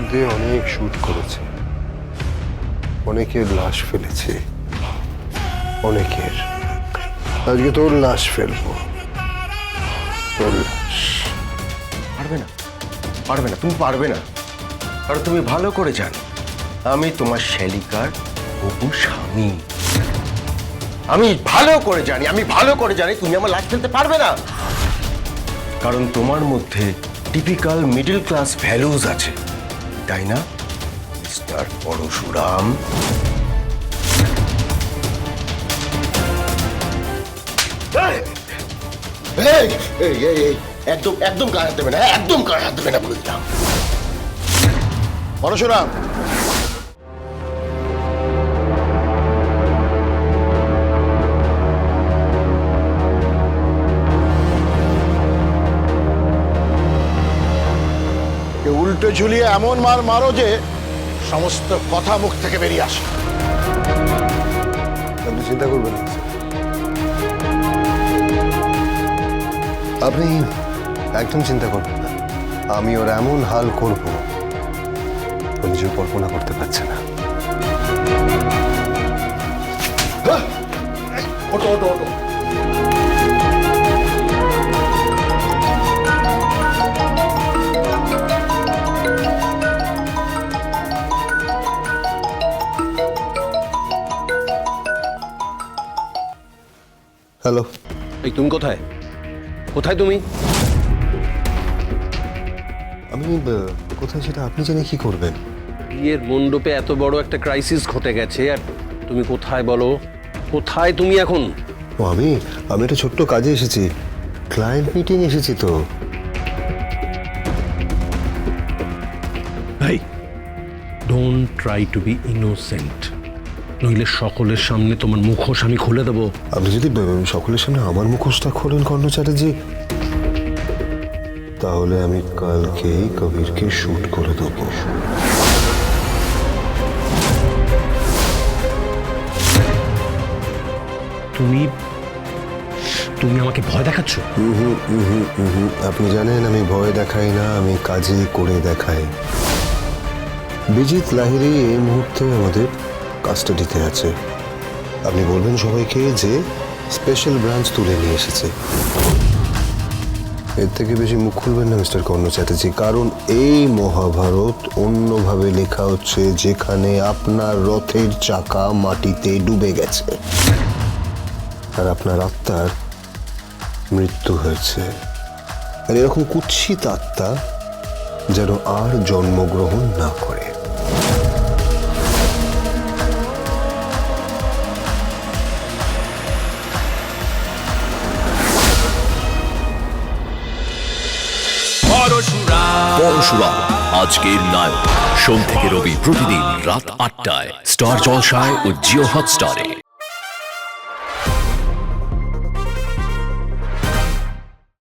মধ্যে অনেক শুট করেছে, অনেকের লাশ ফেলেছে, অনেকের। আজকে তোর লাশ ফেলবো, তোর লাশ। পারবে না, পারবে না, তুমি পারবে না। কারণ তুমি ভালো করে জানো আমি তোমার শ্যালিকার হবু স্বামী। আমি ভালো করে জানি তুমি আমার লাশ ফেলতে পারবে না। কারণ তোমার মধ্যে টিপিক্যাল মিডল ক্লাস ভ্যালুজ আছে, তাই না মিস্টার পরশুরাম? একদম একদম গায়ে হাত দেবে না, একদম গায়ে হাত দেবে না বলে দিলাম। পরশুরাম, উল্টো ঝুলিয়ে এমন মার মারো যে সমস্ত কথা মুখ থেকে বেরিয়ে আসে। আপনি চিন্তা করবেন না, আপনি একদম চিন্তা করবেন না। আমি ওর এমন হাল করব ও নিজেও কল্পনা করতে পারছে না। ওটো ওটো ওটো। হ্যালো, এই তুমি কোথায়? কোথায় তুমি? আমি কোথায় সেটা আপনি জেনে কি করবেন? বিয়ের মণ্ডপে এত বড় একটা ক্রাইসিস ঘটে গেছে আর তুমি কোথায় বলো? কোথায় তুমি এখন? ও আমি একটা ছোট্ট কাজে এসেছি, ক্লায়েন্ট মিটিং এসেছি তো। ভাই, don't try to be innocent, নইলে সকলের সামনে তোমার মুখোশ আমি খুলে দেবো। আপনি যদি সকলের সামনে আমার মুখোশটা খোলেন কর্ণ চ্যাটার্জি, তাহলে আমি কালকেই কবিরকে শুট করে দেবো। তুমি তুমি আমাকে ভয় দেখাচ্ছ? আপনি জানেন আমি ভয় দেখাই না, আমি কাজে করে দেখাই। বিজিত লাহিড়ী এই মুহূর্তে আমাদের কাস্টাডিতে আছে। আপনি বলবেন সবাইকে যে স্পেশাল ব্রাঞ্চ তুলে নিয়ে এসেছে। এর থেকে বেশি মুখ খুলবেন না মিস্টার কর্ণ চ্যাটার্জি, কারণ এই মহাভারত অন্যভাবে লেখা হচ্ছে, যেখানে আপনার রথের চাকা মাটিতে ডুবে গেছে আর আপনার আত্মার মৃত্যু হয়েছে। আর এরকম কুৎসিত আত্মা যেন আর জন্মগ্রহণ না করে। পরশুরাম আজকের নায়ক, সোম থেকে রবি প্রতিদিন রাত ৮টায় স্টার জলসায় ও জিও হটস্টারে।